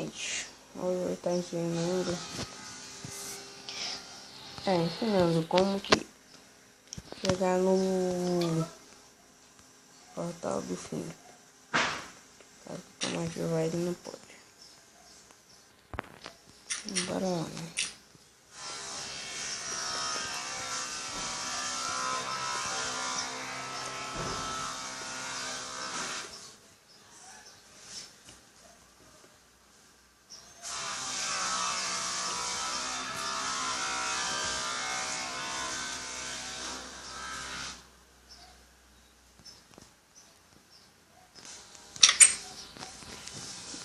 Gente, hoje eu estou ensinando como que chegar no portal do fim. Caso que o mais vai, ele não pode. Bora lá, né?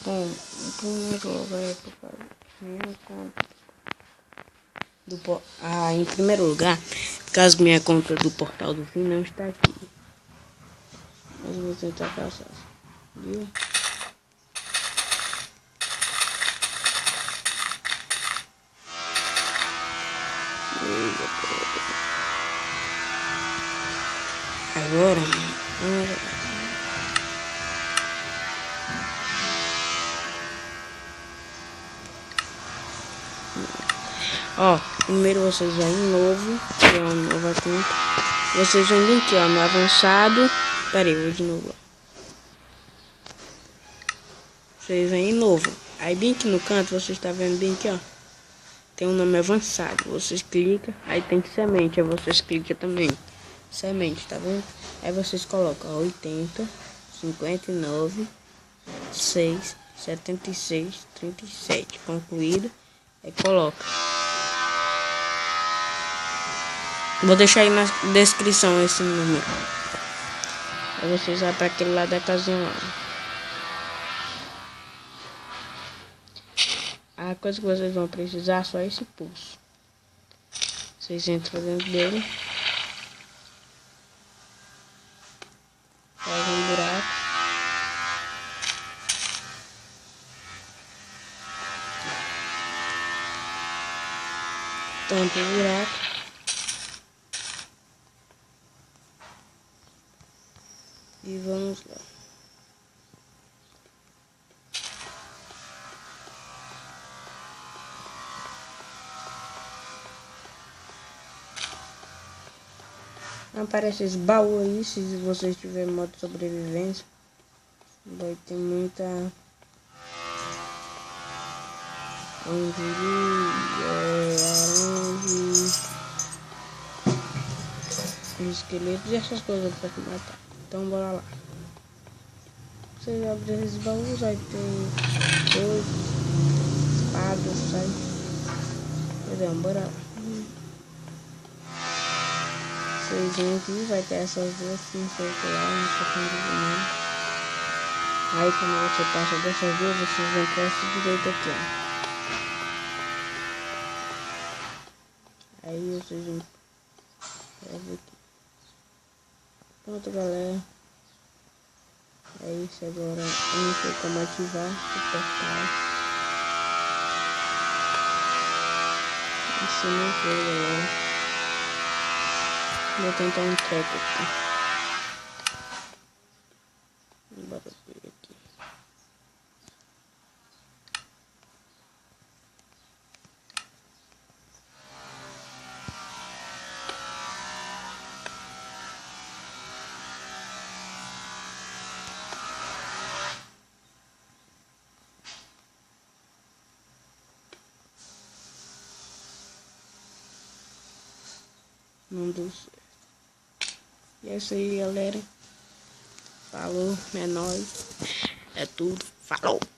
Bom, em primeiro lugar é por causa minha conta em primeiro lugar, caso minha conta do portal do fim não está aqui. Mas eu vou tentar caçar. Viu? Agora, primeiro vocês vão em novo, criar uma nova conta. Vocês vão vir aqui, no avançado. Pera aí, vou de novo. Vocês vêm em novo. Aí bem aqui no canto, vocês estão vendo bem aqui, tem um nome avançado. Vocês clicam, aí tem semente, aí vocês clicam também. Semente, tá vendo? Aí vocês colocam 80, 59, 6, 76, 37. Concluído. Aí coloca. Vou deixar aí na descrição esse número. Aí vocês vão para aquele lado da casinha lá. A coisa que vocês vão precisar é só esse pulso. Vocês entram dentro dele. Faz um buraco. Tampa o buraco. E vamos lá. Aparece esse baú aí, se vocês tiverem modo de sobrevivência. Vai ter muita esqueletos e essas coisas pra te matar. Então bora lá. Vocês abrem esses baús, aí tem coisas, espadas, sai. Então bora lá. Vocês vêm aqui, vai ter essas duas assim, circular, não sei como dizer. Aí quando você passa dessas duas, vocês vão para essa direita aqui, Aí vocês vão aqui. Pronto, galera. É isso agora. Eu não sei como ativar o portal. Isso não foi, galera. Vou tentar um treco aqui. Bora ver aqui. Não deu certo. E é isso aí, galera. Falou, é nóis. É tudo. Falou!